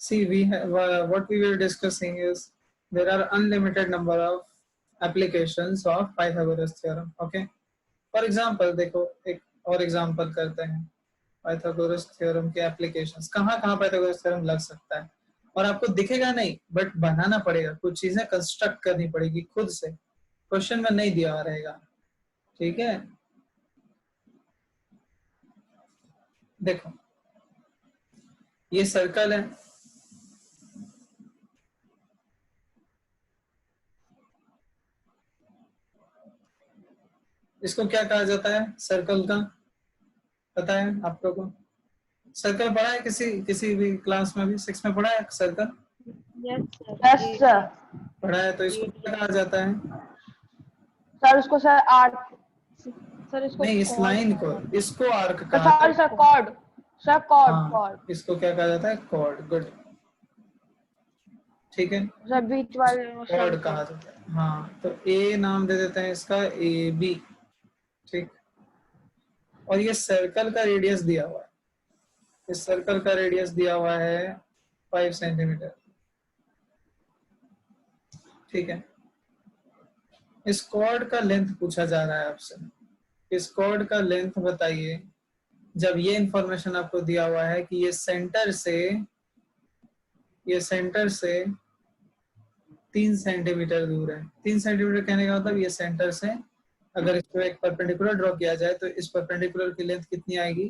See, we have what we were discussing is there are unlimited number of applications of Pythagoras theorem. Okay. For example, देखो एक और example करते हैं Pythagoras theorem के applications. कहाँ कहाँ पाइथागोरस थ्योरम लग सकता है और आपको दिखेगा नहीं, बट बनाना पड़ेगा, कुछ चीजें कंस्ट्रक्ट करनी पड़ेगी खुद से, क्वेश्चन में नहीं दिया रहेगा। ठीक है, देखो ये सर्कल है, इसको क्या कहा जाता है सर्कल का, पता है आप लोगों को? सर्कल पढ़ा है किसी भी क्लास में भी, 6 में पढ़ा है सर्कल? Yes sir. पढ़ा है, तो इसको क्या कहा जाता है सर? उसको सर आर्क, सर इसको नहीं, इस लाइन को, इसको आर्क कहा जाता है। सर कॉर्ड, सर कॉर्ड, हाँ, कॉर्ड इसको क्या कहा जाता है, कॉर्ड। गुड, ठीक है, सर बीच वाले कॉर्ड कहा जाता है। हाँ, तो ए नाम दे देते हैं इसका, ए बी। ठीक, और ये सर्कल का रेडियस दिया हुआ है, इस सर्कल का रेडियस दिया हुआ है 5 सेंटीमीटर। ठीक है, इस कॉर्ड का लेंथ पूछा जा रहा है आपसे, इस कॉर्ड का लेंथ बताइए। जब ये इंफॉर्मेशन आपको दिया हुआ है कि ये सेंटर से 3 सेंटीमीटर दूर है। 3 सेंटीमीटर कहने का मतलब ये सेंटर से अगर इसको एक परपेंडिकुलर ड्रॉ किया जाए तो इस परपेंडिकुलर की लेंथ कितनी आएगी,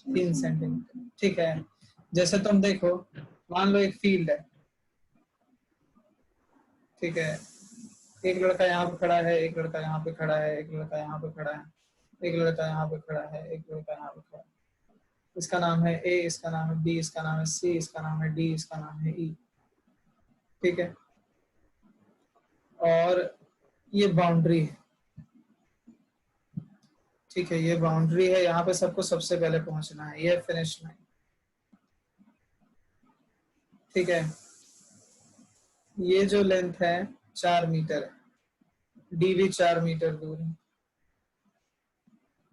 3 सेंटीमीटर। ठीक है, जैसे तुम देखो, मान लो एक फील्ड है, ठीक है, एक लड़का यहाँ पे खड़ा है, एक लड़का यहाँ पे खड़ा है, एक लड़का यहाँ पे खड़ा है, एक लड़का यहाँ पे खड़ा है, एक लड़का यहाँ पे खड़ा है। इसका नाम है ए, इसका नाम है बी, इसका नाम है सी, इसका नाम है डी, इसका नाम है ई। ठीक है, और ये बाउंड्री है। ठीक है, ये बाउंड्री है, यहाँ पे सबको सबसे पहले पहुंचना है, ये फिनिश लाइन। ठीक है, ये जो लेंथ है 4 मीटर है, डी भी 4 मीटर दूर है,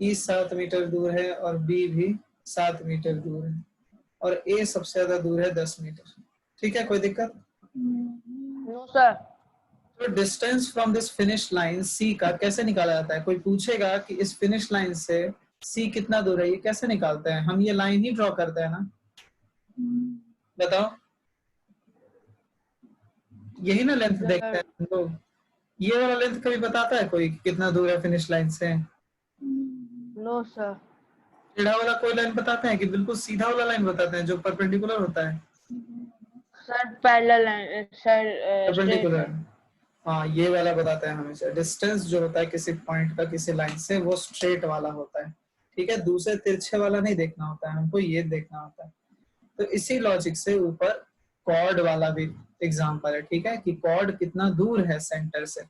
ई 7 मीटर दूर है और बी भी 7 मीटर दूर है, और ए सबसे ज्यादा दूर है 10 मीटर। ठीक है, कोई दिक्कत? No sir. तो distance from this finish line C का कैसे निकाला जाता है? कोई पूछेगा कि इस फिनिश लाइन से सी कितना दूर है, ये कैसे निकालते हैं? हम ये लाइन ही ड्रॉ करते हैं ना, बताओ, यही ना लेंथ देखते हैं हम लोग। ये वाला लेंथ कभी बताता है कोई कितना दूर है फिनिश लाइन से? No sir. टेढ़ा वाला कोई लाइन बताते हैं कि बिल्कुल सीधा वाला लाइन बताते हैं जो परपेंडिकुलर होता है? सर पैरेलल सर, परपेंडिकुलर, हाँ, ये वाला बताते हैं हमेशा। डिस्टेंस जो होता है किसी पॉइंट का किसी लाइन से, वो स्ट्रेट वाला होता है। ठीक है, दूसरे तिरछे वाला नहीं देखना होता है हमको, ये देखना होता है। तो इसी लॉजिक से ऊपर कॉर्ड वाला भी एग्जांपल है। ठीक है, कि कॉर्ड कितना दूर है सेंटर से,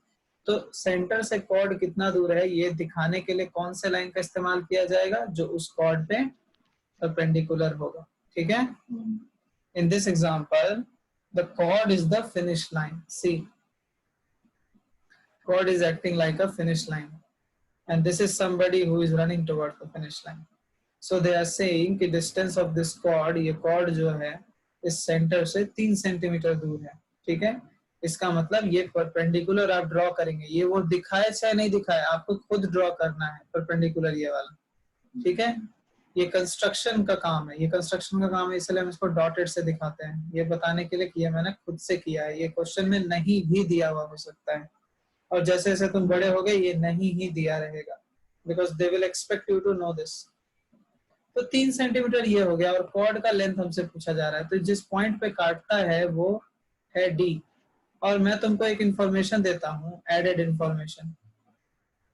तो सेंटर से कॉर्ड कितना दूर है ये दिखाने के लिए कौन से लाइन का इस्तेमाल किया जाएगा, जो उस कॉर्ड पे परपेंडिकुलर होगा। ठीक है, in this example the chord is the finish line. See, chord is acting like a finish line and this is somebody who is running towards the finish line. So they are saying कि distance of this chord, ये chord जो है इस centre से 3 centimetre दूर है। ठीक है, इसका मतलब ये परपेंडिकुलर आप ड्रॉ करेंगे, ये वो दिखाए चाहे नहीं दिखाए, आपको खुद ड्रॉ करना है परपेंडिकुलर ये वाला। ठीक है, ये कंस्ट्रक्शन का काम है, ये कंस्ट्रक्शन का काम है, इसलिए हम इसको डॉटेड से दिखाते हैं, ये बताने के लिए कि ये मैंने खुद से किया है, ये क्वेश्चन में नहीं भी दिया हुआ हो सकता है, और जैसे जैसे तुम बड़े हो गए ये नहीं ही दिया रहेगा, because they will expect you to know this. तो 3 सेंटीमीटर ये हो गया, और कॉर्ड का लेंथ हमसे पूछा जा रहा है, तो जिस पॉइंट पे काटता है वो है डी। और मैं तुमको एक इंफॉर्मेशन देता हूँ, एडेड इंफॉर्मेशन।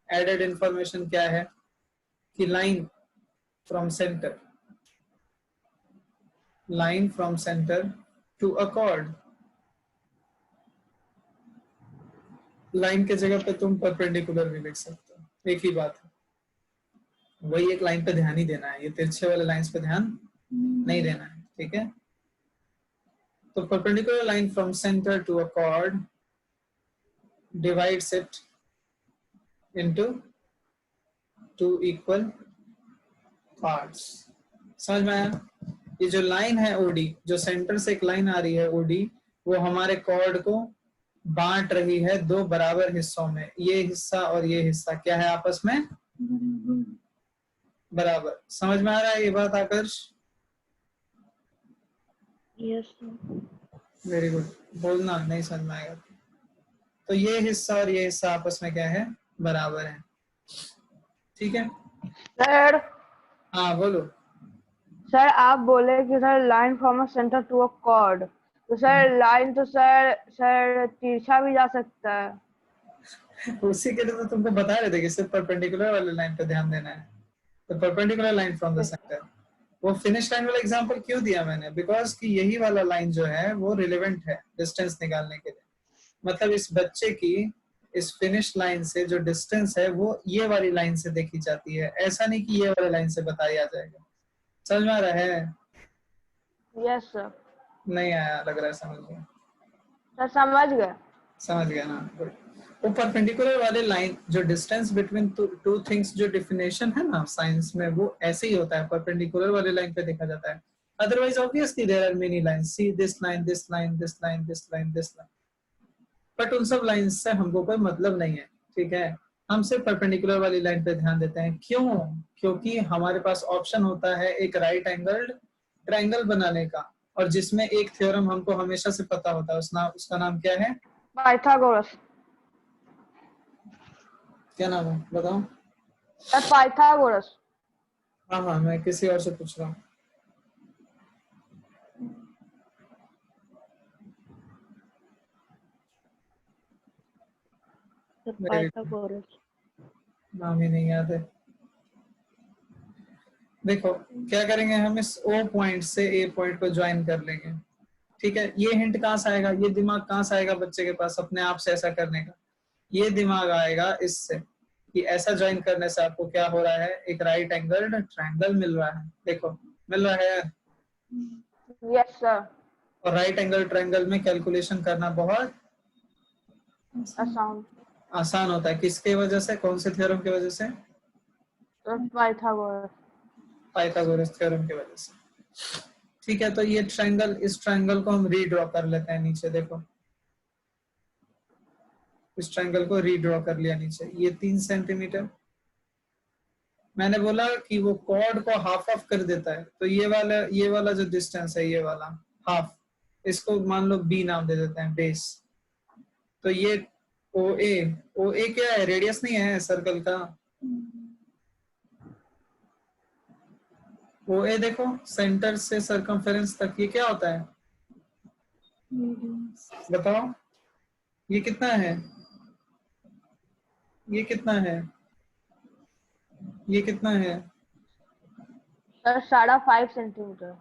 एडेड इंफॉर्मेशन क्या है कि line from centre to a chord, line के जगह पे तुम परपेंडिकुलर भी लिख सकते हो, एक ही बात है। वही एक लाइन पे ध्यान ही देना है, ये तिरछे वाले लाइंस पे ध्यान नहीं देना है। ठीक है, तो perpendicular line from centre to a chord divides it into 2 equal parts. समझ में आया? ये जो लाइन है ओडी, जो सेंटर से एक लाइन आ रही है ओडी, वो हमारे कॉर्ड को बांट रही है दो बराबर हिस्सों में। ये हिस्सा और ये हिस्सा क्या है आपस में बराबर। समझ में आ रहा है ये बात आकर्ष? Yes very good. बोलना नहीं समझ में आएगा तो ये हिस्सा और ये हिस्सा आपस में क्या है बराबर है। ठीक है सर। हाँ बोलो। सर आप बोले कि sir line from a centre to a chord, तो सर लाइन तो सर तिरछा भी जा सकता है। उसी के लिए तो तुमको बता रहे थे कि सिर्फ परपेंडिकुलर वाले लाइन पे ध्यान देना है। तो perpendicular line from the centre, वो फिनिश लाइन वाला एग्जांपल क्यों दिया मैंने, बिकॉज कि यही वाला लाइन जो है वो रिलेवेंट है डिस्टेंस निकालने के लिए। मतलब इस बच्चे की इस फिनिश लाइन से जो डिस्टेंस है वो ये वाली लाइन से देखी जाती है, ऐसा नहीं कि ये वाली लाइन से बताया जाएगा। समझ में आ रहा है? Yes sir. नहीं आया लग रहा है समझ में। सर समझ गए। समझ गया ना? गुड। वो परपेंडिकुलर वाले लाइन जो डिस्टेंस बिटवीन टू थिंग्स जो डिफिनेशन है ना साइंस में, वो ऐसे ही होता है, परपेंडिकुलर वाले लाइन पे देखा जाता है। Otherwise obviously there are many lines, see this line this line this line this line this line, but उन सब लाइंस से हमको कोई मतलब नहीं है। ठीक है, हम सिर्फ परपेंडिकुलर वाली लाइन पे ध्यान देते हैं। क्यों? क्योंकि हमारे पास ऑप्शन होता है एक राइट एंगल्ड ट्रायंगल बनाने का, और जिसमें एक थ्योरम हमको हमेशा से पता होता है, उसका नाम क्या है? पाइथागोरस। क्या नाम है बताओ? Sir Pythagoras. हाँ हाँ, मैं किसी और से पूछ रहा हूँ। पाइथागोरस। नाम ही नहीं याद है। देखो क्या करेंगे, हम इस O पॉइंट से A पॉइंट को ज्वाइन कर लेंगे। ठीक है, ये हिंट कहाँ से आएगा, ये दिमाग कहाँ से आएगा बच्चे के पास अपने आप से ऐसा करने का? ये दिमाग आएगा इससे कि ऐसा ज्वाइन करने से आपको क्या हो रहा है, एक राइट एंगल्ड ट्रायंगल मिल रहा है। देखो मिल रहा है। Yes sir. और राइट एंगल ट्रायंगल में कैलकुलेशन करना बहुत आसान। आसान होता है। किसके वजह से, कौन से थ्योरम की वजह से? पाइथागोरस। पाइथागोरस थ्योरम की वजह से। ठीक है, तो ये ट्रायंगल, इस ट्रायंगल को हम रीड्रॉ कर लेते हैं नीचे। देखो इस ट्रायंगल को रीड्रॉ कर लिया नीचे, ये 3 सेंटीमीटर। मैंने बोला कि वो कॉर्ड को हाफ ऑफ कर देता है, तो ये वाला जो डिस्टेंस है, ये वाला हाफ, इसको मान लो बी नाम दे देते हैं, बेस। तो ये ओ ए क्या है, रेडियस नहीं है सर्कल का। ओ ए देखो सेंटर से सरकमफेरेंस तक ये क्या होता है बताओ? ये कितना है, ये कितना है, ये कितना है? Sir 5.5 centimetre.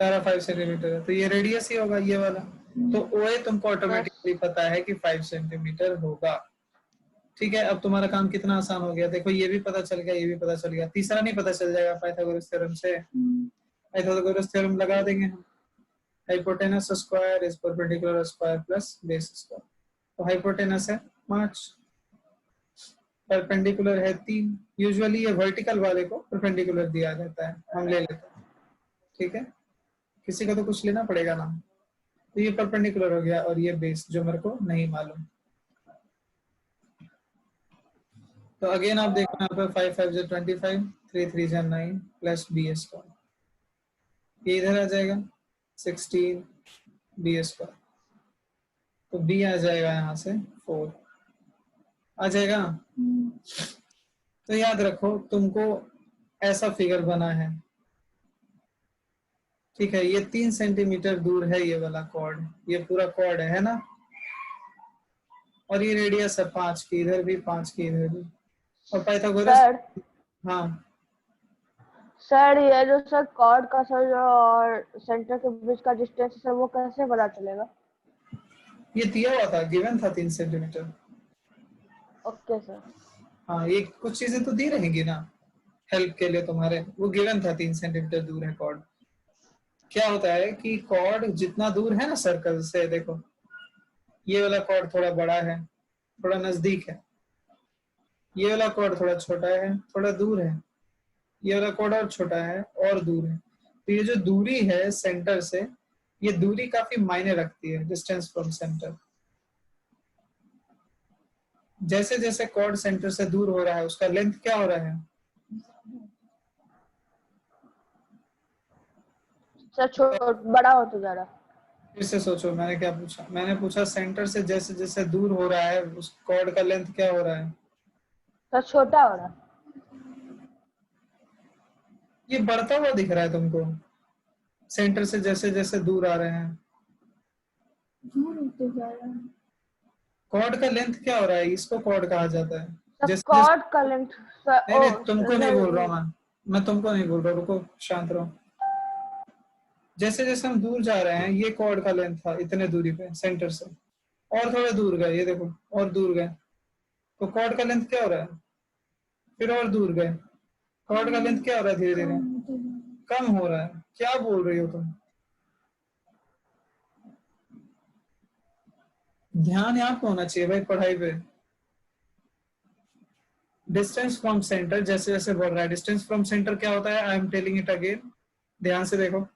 5 सेंटीमीटर है, तो ये रेडियस ही होगा ये वाला। तो ओ ए तुमको ऑटोमेटिकली पता है कि 5 सेंटीमीटर होगा। ठीक है, अब तुम्हारा काम कितना आसान हो गया। देखो ये भी पता चल गया, ये भी पता चल गया, तीसरा नहीं पता चल जाएगा पाइथागोरस थ्योरम से? पाइथागोरस थ्योरम लगा देंगे हम। Hypotenuse square is perpendicular square plus base square. तो हाइपोटेनस है 5, परपेंडिकुलर है 3। यूजुअली ये वर्टिकल वाले को परपेंडिकुलर दिया जाता है, हम ले लेते हैं। ठीक है, किसी का तो कुछ लेना पड़ेगा ना। तो ये परपेंडिकुलर हो गया, और ये बेस जो मेरे को नहीं मालूम। तो अगेन आप देखो यहाँ पे 5 5 जो 25, 3 3 जो 9 प्लस बी स्क्वायर, ये इधर आ जाएगा 16 बी स्क्वायर। तो बी आ जाएगा यहाँ से 4 आ जाएगा। तो याद रखो तुमको ऐसा फिगर बना है। ठीक है, ये 3 सेंटीमीटर दूर है ये वाला कॉर्ड, ये पूरा कॉर्ड है ना, और ये रेडियस है 5 की इधर भी, 5 की इधर भी। और पाइथागोरस, सर हाँ सर ये जो सर कॉर्ड का सर और सेंटर के बीच का डिस्टेंस सर वो कैसे पता चलेगा? ये दिया हुआ था, गिवन था 3 सेंटीमीटर। Okay sir. हाँ, ये कुछ चीजें तो दी रहेंगी ना हेल्प के लिए तुम्हारे। वो गिवन था 3 सेंटीमीटर दूर है कॉर्ड। क्या होता है कि कॉर्ड जितना दूर है ना सर्कल से, देखो ये वाला कॉर्ड थोड़ा बड़ा है, थोड़ा नजदीक है, ये वाला कॉर्ड थोड़ा छोटा है, थोड़ा दूर है, ये वाला कॉर्ड और छोटा है और दूर है। तो ये जो दूरी है सेंटर से, ये दूरी काफी मायने रखती है, डिस्टेंस फ्रॉम सेंटर। जैसे जैसे कॉर्ड सेंटर से दूर हो रहा है उसका लेंथ क्या हो रहा है? सर बड़ा होता जा रहा है। फिर से सोचो, मैंने क्या पूछा? मैंने पूछा सेंटर से जैसे जैसे दूर हो रहा है उस कॉर्ड का लेंथ क्या हो रहा है? सर छोटा हो रहा है। ये बढ़ता हुआ दिख रहा है तुमको, सेंटर से जैसे जैसे दूर आ रहे हैं, दूर होते जा रहा है। कॉर्ड का लेंथ क्या हो रहा है? इसको कॉर्ड कहा जाता है। सर जैसे कॉर्ड का लेंथ नहीं नहीं, तुमको नहीं बोल रहा हूँ मैं तुमको नहीं बोल रहा, रुको शांत रहो। जैसे जैसे हम दूर जा रहे हैं, ये कॉर्ड का लेंथ था इतने दूरी पे सेंटर से, और थोड़े दूर गए, ये देखो और दूर गए, तो कॉर्ड का लेंथ क्या हो रहा है? फिर और दूर गए, कॉर्ड का लेंथ क्या हो रहा है? धीरे धीरे कम हो रहा है। क्या बोल रही हो तुम? ध्यान यहाँ पे होना चाहिए भाई पढ़ाई पे। डिस्टेंस फ्रॉम सेंटर जैसे जैसे बढ़ रहा है, डिस्टेंस फ्रॉम सेंटर क्या होता है? I am telling it again, ध्यान से देखो।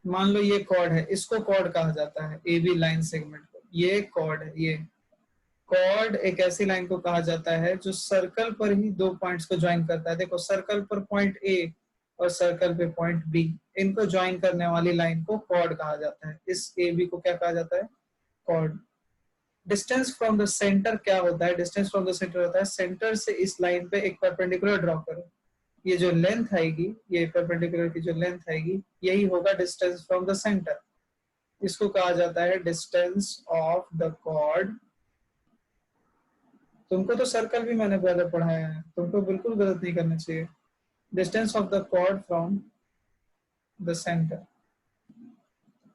मान लो ये कॉर्ड है, इसको कॉर्ड कहा जाता है, ए बी लाइन सेगमेंट को। ये कॉर्ड है, ये कॉर्ड एक ऐसी लाइन को कहा जाता है जो सर्कल पर ही दो पॉइंट्स को ज्वाइन करता है। देखो सर्कल पर पॉइंट ए और सर्कल पे पॉइंट बी, इनको ज्वाइन करने वाली लाइन को कॉर्ड कहा जाता है। इस ए बी को क्या कहा जाता है? Chord. Distance from the centre क्या होता है? डिस्टेंस फ्रॉम द सेंटर होता है सेंटर से इस लाइन पे एक परपेंडिकुलर ड्रॉ करो, ये जो लेंथ आएगी, ये परपेंडिकुलर की जो लेंथ आएगी, यही होगा डिस्टेंस फ्रॉम द सेंटर। इसको कहा जाता है डिस्टेंस ऑफ द कॉर्ड। तुमको तो सर्कल भी मैंने पहले पढ़ाया है, तुमको बिल्कुल गलत नहीं करना चाहिए। Distance of the chord from the centre,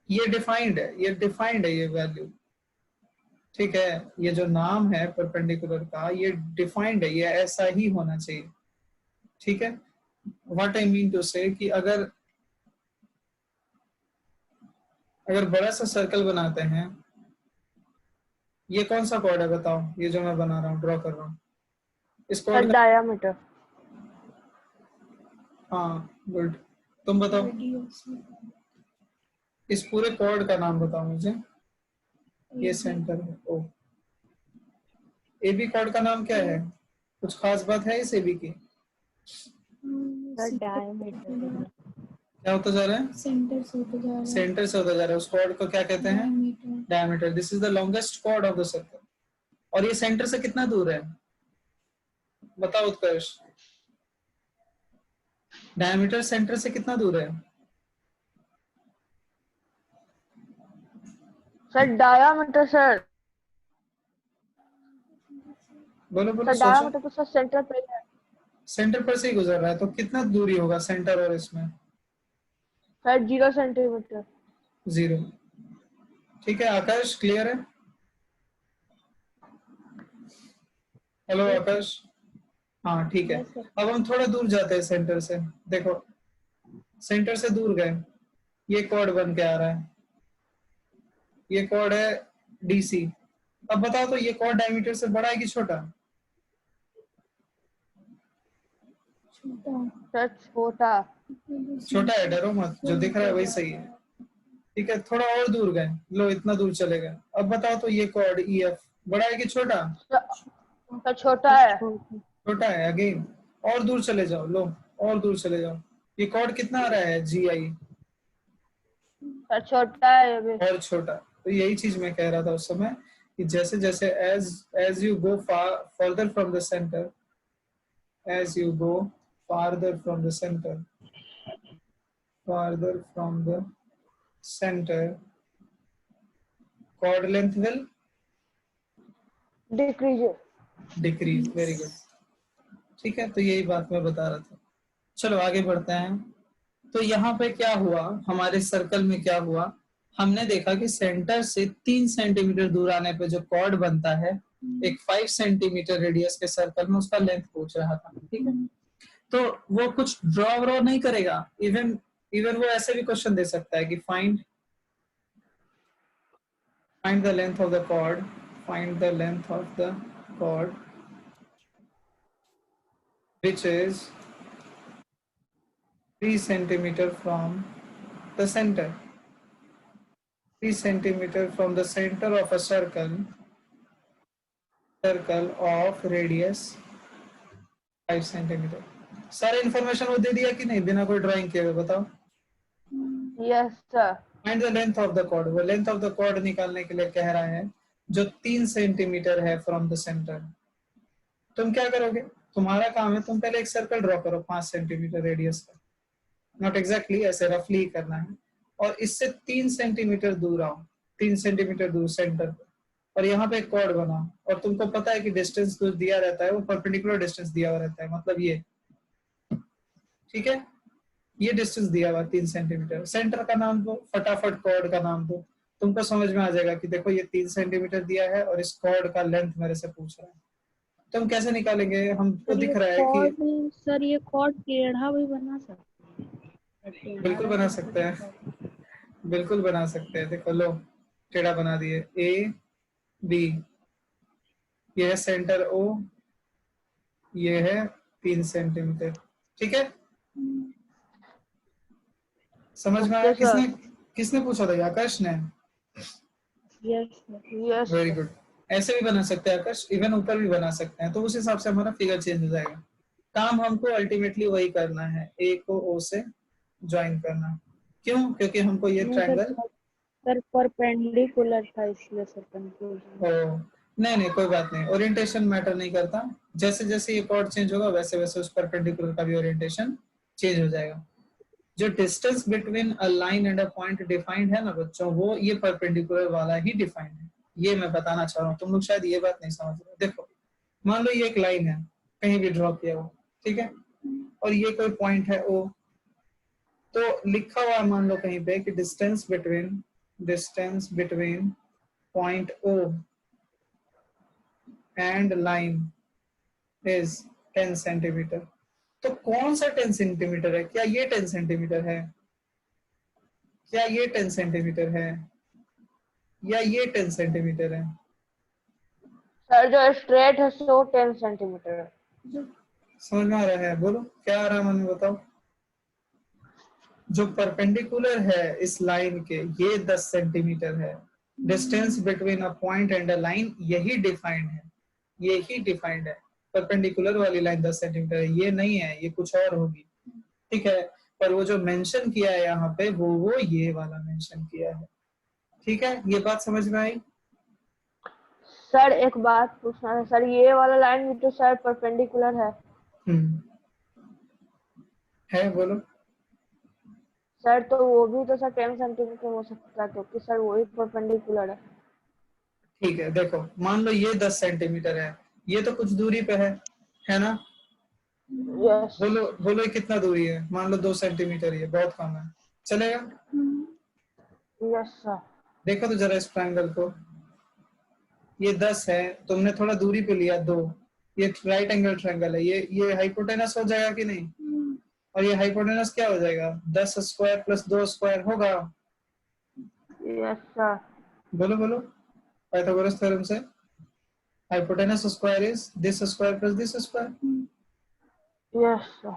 ये डिफाइंड है, ये डिफाइंड है, ये वैल्यू, ठीक है। ये जो नाम है परपेंडिकुलर का, ये डिफाइंड है, ये ऐसा ही होना चाहिए, ठीक है। व्हाट आई मीन टू से कि अगर बड़ा सा सर्कल बनाते हैं, ये कौन सा कॉर्ड है बताओ? ये जो मैं बना रहा हूँ, ड्रॉ कर रहा हूँ, इस सर कॉर्ड का, डायमीटर। हाँ गुड, तुम बताओ इस पूरे कॉर्ड का नाम बताओ मुझे। ये सेंटर है, ओ। एबी कॉर्ड का नाम क्या है? कुछ खास बात है इस एबी की? Sir diameter. क्या होता जा रहा है? सेंटर से होता जा रहा है। सेंटर से होता जा रहा है, उस कॉर्ड को क्या कहते हैं? Diameter. This is the longest chord of the circle. और ये सेंटर से कितना दूर है बताओ उत्कर्ष? डायमीटर सेंटर से कितना दूर है? सर डायमीटर सर बोलो बोलो, सर सोचो। डायमीटर तो सर सेंटर पे ही है। सेंटर पर से ही गुजर रहा है, तो कितना दूरी होगा सेंटर और इसमें? Sir 0 centimetre. 0। ठीक है आकाश, क्लियर है? हेलो आकाश, हाँ ठीक है। अब हम थोड़ा दूर जाते हैं सेंटर से। देखो सेंटर से दूर गए, ये कॉर्ड बन के आ रहा है, ये कॉर्ड है डीसी। अब बताओ तो ये कॉर्ड डायमीटर से बड़ा है कि छोटा? सर छोटा। छोटा है, डरो मत, जो दिख रहा है वही सही है। ठीक है, थोड़ा और दूर गए, लो इतना दूर चले गए। अब बताओ तो ये कॉर्ड ईएफ बड़ा है कि छोटा? सर छोटा है। छोटा है। अगेन और दूर चले जाओ, लो और दूर चले जाओ, ये कॉर्ड कितना आ रहा है? जीआई। सर छोटा है ये भी। और छोटा। तो यही चीज मैं कह रहा था उस समय कि जैसे जैसे as you go further from the centre, as you go farther from the center, farther from the center, chord length will decrease. decrease. Very good. ठीक है, तो यही बात मैं बता रहा था। चलो आगे बढ़ते हैं। तो यहाँ पे क्या हुआ, हमारे सर्कल में क्या हुआ? हमने देखा कि सेंटर से 3 सेंटीमीटर दूर आने पे जो कॉर्ड बनता है, एक 5 सेंटीमीटर रेडियस के सर्कल में उसका लेंथ पूछ रहा था, ठीक है। तो वो कुछ ड्रॉ व्रॉ नहीं करेगा, इवन वो ऐसे भी क्वेश्चन दे सकता है कि find the length of the chord, find the length of the chord which is 3 centimeter from the center. 3 centimeter from the center of a circle of radius 5 centimeter. सारे information वो दे दिया कि नहीं बिना कोई ड्राइंग किए हुए? बताओ. Yes sir. Find the length of the chord. वो लेंथ ऑफ द कॉर्ड निकालने के लिए कह रहा है जो 3 सेंटीमीटर है फ्रॉम द सेंटर. तुम क्या करोगे? तुम्हारा काम है तुम पहले एक सर्कल ड्रॉ करो 5 सेंटीमीटर रेडियस का. नॉट एग्जैक्टली ऐसे रफली करना है. और इससे 3 सेंटीमीटर दूर आओ. 3 सेंटीमीटर दूर सेंटर पे. और यहाँ पे एक कॉर्ड बनाओ. और तुमको पता है कि डिस्टेंस जो दिया रहता है वो परपेंडिकुलर डिस्टेंस दिया हुआ रहता है. मतलब ये ठीक है. ये डिस्टेंस दिया हुआ 3 सेंटीमीटर. सेंटर का नाम दो. फटाफट कॉर्ड का नाम दो. तुमको समझ में आ जाएगा कि देखो ये 3 सेंटीमीटर दिया है और इस कॉर्ड का लेंथ मेरे से पूछ रहा है. तुम कैसे निकालेंगे? हमको दिख रहा है कि सर ये कॉर्ड टेढ़ा भी बना सकते हैं. बिल्कुल बना सकते हैं. बिल्कुल बना सकते हैं. देखो लो टेढ़ा बना दिए. ए बी ये है सेंटर ओ. ये है 3 सेंटीमीटर. ठीक है. समझ में आया? किसने पूछा था? आकाश ने. Yes very good. ऐसे भी बना सकते हैं आकाश. इवन ऊपर भी बना सकते हैं. तो उस हिसाब से हमारा फिगर चेंज हो जाएगा. काम हमको अल्टीमेटली वही करना है. ए को ओ से ज्वाइन करना. क्यों? क्योंकि हमको ये ट्रायंगल सर परपेंडिकुलर था इसलिए सर कंफ्यूजन. नहीं कोई बात नहीं. ओरिएंटेशन मैटर नहीं करता. जैसे जैसे ये कॉर्ड चेंज होगा वैसे वैसे उस परपेंडिकुलर का भी ओरिएंटेशन चेंज हो जाएगा. जो distance between a line and a point defined है ना बच्चों, वो ये परपेंडिकुलर वाला ही डिफाइंड है. ये मैं बताना चाह रहा हूँ. तुम लोग शायद ये बात नहीं समझ रहे. देखो मान लो ये एक लाइन है कहीं भी ड्रॉ किया हो. ठीक है. और ये कोई पॉइंट है ओ. तो लिखा हुआ मान लो कहीं पे कि distance between point O and line is 10 centimetre. तो कौन सा 10 सेंटीमीटर है? क्या ये 10 सेंटीमीटर है? क्या ये 10 सेंटीमीटर है? या ये 10 सेंटीमीटर है? सर जो स्ट्रेट है सो 10 सेंटीमीटर है. समझ में आ रहा है? बोलो क्या आ रहा है मन में? बताओ. जो परपेंडिकुलर है इस लाइन के ये 10 सेंटीमीटर है. Distance between a point and a line यही डिफाइंड है. यही डिफाइंड है. परपेंडिकुलर वाली लाइन 10 सेंटीमीटर है. ये नहीं है. ये कुछ और होगी. ठीक है. पर वो जो मेंशन किया है यहाँ पे वो ये वाला मेंशन किया है. ठीक है. ये बात समझ में आई? सर एक बात पूछना है सर. ये वाला लाइन भी तो सर परपेंडिकुलर है. है. बोलो. सर तो वो भी तो सर 10 सेंटीमीटर हो सकता है क्योंकि सर वही परपेंडिकुलर है. ठीक है. देखो मान लो ये 10 सेंटीमीटर है. ये तो कुछ दूरी पे है ना? यस. बोलो ये कितना दूरी है? मान लो 2 सेंटीमीटर. ये बहुत कम है. चलेगा? Yes sir. देखो तो जरा इस ट्रायंगल को. ये 10 है. तुमने थोड़ा दूरी पे लिया 2. ये राइट एंगल ट्रायंगल है. ये हाइपोटेनस हो जाएगा कि नहीं? और ये हाइपोटेनस क्या हो जाएगा? 10 स्क्वायर प्लस 2 स्क्वायर होगा. Yes sir. बोलो पाइथागोरस थ्योरम से hypotenuse square is this square plus this square. Yes sir.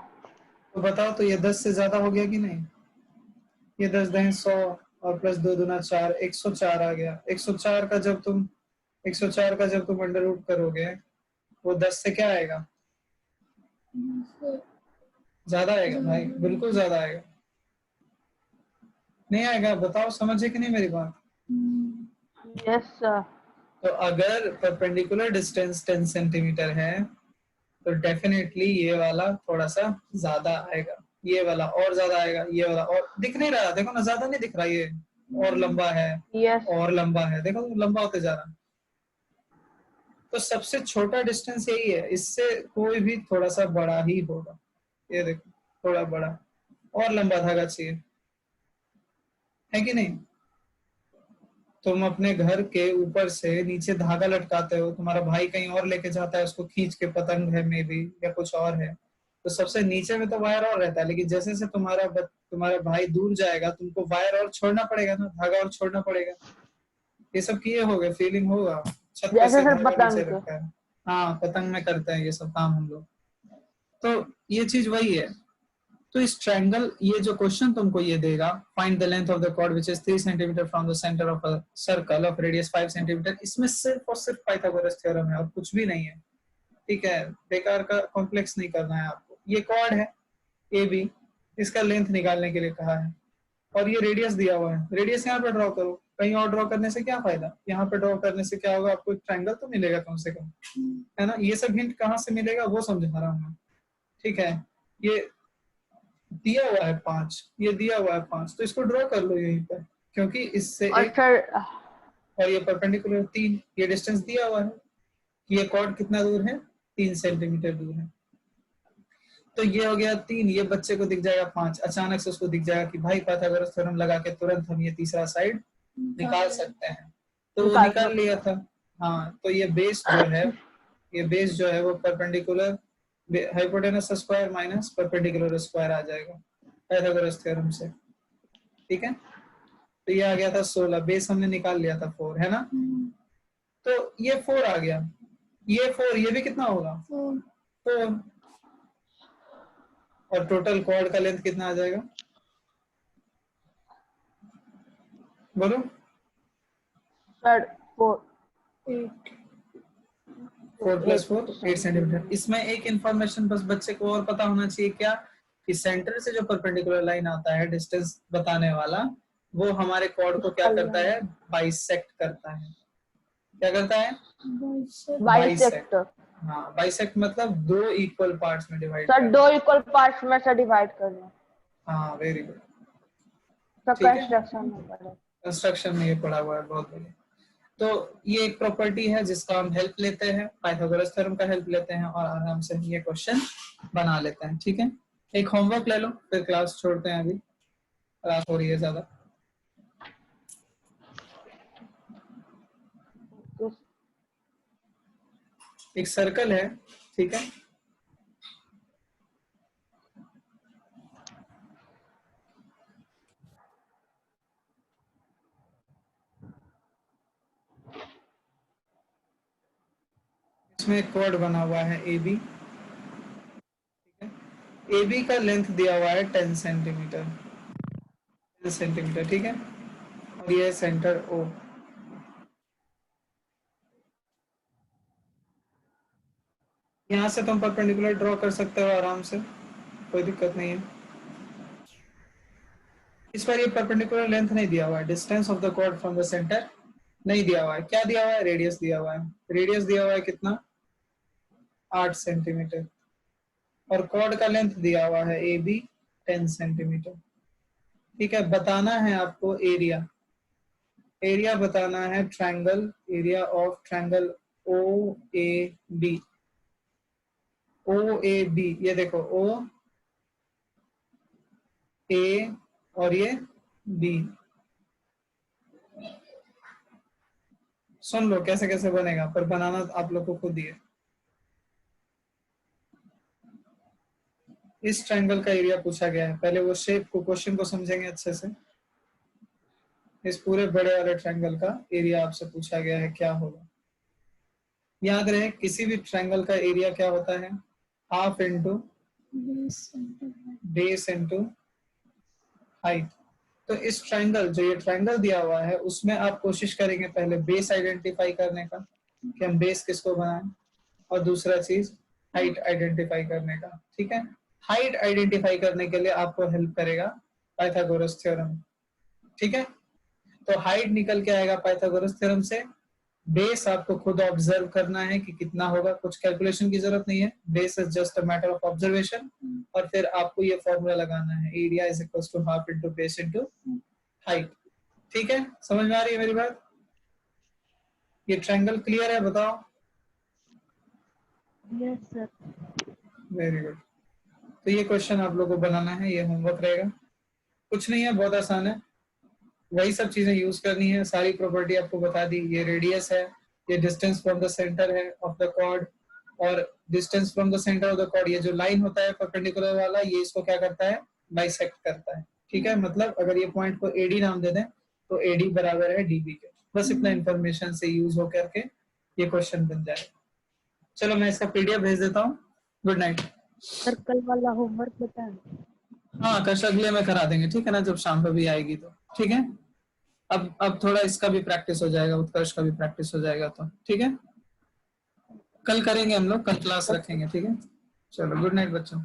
तो बताओ तो ये 10 से ज्यादा हो गया कि नहीं? ये 10 दहें 100 और प्लस 2 दूना 4 104 आ गया. 104 का जब तुम अंडर रूट करोगे वो 10 से क्या आएगा? ज्यादा आएगा भाई. बिल्कुल ज्यादा आएगा. नहीं आएगा? बताओ समझे कि नहीं मेरी बात? Yes sir. तो अगर परपेंडिकुलर डिस्टेंस 10 सेंटीमीटर है तो डेफिनेटली ये वाला थोड़ा सा ज्यादा आएगा. ये वाला और ज्यादा आएगा. ये वाला और दिख नहीं रहा. देखो ना ज्यादा नहीं दिख रहा. ये और लंबा है. यस. और लंबा है. देखो लंबा होते जा रहा. तो सबसे छोटा डिस्टेंस यही है. इससे कोई भी थोड़ा सा बड़ा ही होगा. ये देखो थोड़ा बड़ा और लंबा धागा चाहिए. है कि नहीं? तुम अपने घर के ऊपर से नीचे धागा लटकाते हो. तुम्हारा भाई कहीं और लेके जाता है उसको खींच के. पतंग है मे बी या कुछ और है. तो सबसे नीचे में तो वायर और रहता है. लेकिन जैसे जैसे तुम्हारा भाई दूर जाएगा तुमको वायर और छोड़ना पड़ेगा ना. धागा और छोड़ना पड़ेगा. ये सब किए होगे. फीलिंग होगा. छत पे से धागा नीचे रखा है. हाँ पतंग में करते हैं ये सब काम हम लोग. तो ये चीज वही है. तो इस ट्रायंगल, ये जो क्वेश्चन तुमको ये देगा, find the length of the chord which is 3 centimetre from the centre of a circle of radius 5 centimetre, इसमें सिर्फ और सिर्फ पाइथागोरस थ्योरम है और कुछ भी नहीं है, ठीक है। बेकार का कॉम्प्लेक्स नहीं करना है आपको। ये कॉर्ड है ए बी, इसका लेंथ निकालने के लिए कहा है और ये रेडियस दिया हुआ है। रेडियस यहाँ पे ड्रॉ करो, कहीं और ड्रॉ करने से क्या फायदा, यहाँ पे ड्रॉ करने से क्या होगा, आपको एक ट्रायंगल तो मिलेगा कम से कम, है ना। ये सब हिंट कहाँ से मिलेगा वो समझा रहा हूँ मैं, ठीक है। ये दिया हुआ है 5, ये दिया हुआ है 5, तो इसको ड्रॉ कर लो यहीं पर, क्योंकि इससे और एक सर और ये परपेंडिकुलर 3, ये डिस्टेंस दिया हुआ है कि ये कॉर्ड कितना दूर है, 3 सेंटीमीटर दूर है। तो ये हो गया 3, ये बच्चे को दिख जाएगा 5, अचानक से उसको दिख जाएगा कि भाई पाइथागोरस थ्योरम लगा के तुरंत हम ये तीसरा साइड निकाल सकते हैं, तो वो निकाल लिया था। हाँ, तो ये बेस जो है, ये बेस जो है वो perpendicular hypotenuse square minus perpendicular square आ जाएगा पाइथागोरस थ्योरम से, ठीक है। तो ये आ गया था 16, बेस हमने निकाल लिया था 4, है ना। तो ये 4 आ गया, ये 4, ये भी कितना होगा 4, और टोटल कॉर्ड का लेंथ कितना आ जाएगा, बोलो सर 4 प्लस 4 8 सेंटीमीटर। इसमें एक इंफॉर्मेशन बस बच्चे को और पता होना चाहिए, क्या कि सेंटर से जो परपेंडिकुलर लाइन आता है डिस्टेंस बताने वाला, वो हमारे कॉर्ड को क्या करता है, बाइसेक्ट करता है। क्या करता है, बाइसेक्ट। हाँ, बाइसेक्ट मतलब 2 इक्वल पार्ट्स में डिवाइड सर 2 इक्वल पार्ट्स में से डिवाइड करना। हाँ, वेरी गुड, सर ठीक है। कंस्ट्रक्शन में पढ़ा, कंस्ट्रक्शन में ये पढ़ा हुआ है, बहुत बढ़िया। तो ये एक प्रॉपर्टी है जिसका हम हेल्प लेते हैं, पाइथागोरस थ्योरम का हेल्प लेते हैं और आराम से ये क्वेश्चन बना लेते हैं, ठीक है। एक होमवर्क ले लो, फिर क्लास छोड़ते हैं, अभी क्लास हो रही है ज्यादा। एक सर्कल है, ठीक है, इसमें एक कॉर्ड बना हुआ है ए बी, ठीक है। ए बी का लेंथ दिया हुआ है 10 सेंटीमीटर, 10 सेंटीमीटर, ठीक है। और ये सेंटर ओ, यहाँ से तुम परपेंडिकुलर ड्रॉ कर सकते हो आराम से, कोई दिक्कत नहीं है। इस पर ये परपेंडिकुलर लेंथ नहीं दिया हुआ है, distance of the chord from the centre नहीं दिया हुआ है। क्या दिया हुआ है, रेडियस दिया हुआ है। रेडियस दिया हुआ है कितना, 8 सेंटीमीटर, और कॉर्ड का लेंथ दिया हुआ है ए बी 10 सेंटीमीटर, ठीक है। बताना है आपको एरिया, एरिया बताना है triangle, area of triangle O A B. O A B, ये देखो ओ ए और ये बी, सुन लो कैसे कैसे बनेगा, पर बनाना आप लोग को खुद ही है। इस ट्रायंगल का एरिया पूछा गया है, पहले वो शेप को, क्वेश्चन को समझेंगे अच्छे से। इस पूरे बड़े वाले ट्रायंगल का एरिया आपसे पूछा गया है, क्या होगा। याद रहे किसी भी ट्रायंगल का एरिया क्या होता है, half into base into height. तो इस ट्रायंगल, जो ये ट्रायंगल दिया हुआ है, उसमें आप कोशिश करेंगे पहले बेस आइडेंटिफाई करने का कि हम बेस किसको बनाएं, और दूसरा चीज हाइट आइडेंटिफाई करने का, ठीक है। हाइट आइडेंटिफाई करने के लिए आपको हेल्प करेगा पाइथागोरस थ्योरम, ठीक है। तो हाइट निकल के आएगा पाइथागोरस थ्योरम से, बेस आपको खुद ऑब्जर्व करना है कि कितना होगा, कुछ कैलकुलेशन की जरूरत नहीं है, base is just a matter of observation. और फिर आपको ये फॉर्मूला लगाना है, area is equals to half into base into height, ठीक है। समझ में आ रही है मेरी बात, ये ट्रायंगल क्लियर है, बताओ। Yes sir. Very good. तो ये क्वेश्चन आप लोगों को बनाना है, ये होमवर्क रहेगा, कुछ नहीं है, बहुत आसान है। वही सब चीजें यूज करनी है, सारी प्रॉपर्टी आपको बता दी। ये रेडियस है, ये डिस्टेंस फ्रॉम द सेंटर है ऑफ द कॉर्ड, और distance from the centre of the chord, ये जो लाइन होता है परपेंडिकुलर वाला, ये इसको क्या करता है, बाइसेक्ट करता है, ठीक है। मतलब अगर ये पॉइंट को एडी नाम दे दें तो एडी बराबर है डीबी के। बस इतना इंफॉर्मेशन से यूज हो करके ये क्वेश्चन बन जाएगा। चलो मैं इसका पीडीएफ भेज देता हूँ। Good night. सर कल वाला होमवर्क बताएं। हाँ कश अगले में करा देंगे, ठीक है ना, जब शाम पे भी आएगी तो, ठीक है। अब थोड़ा इसका भी प्रैक्टिस हो जाएगा, उत्कर्ष का भी प्रैक्टिस हो जाएगा, तो ठीक है, कल करेंगे हम लोग, कल क्लास रखेंगे, ठीक है। चलो गुड नाइट बच्चों।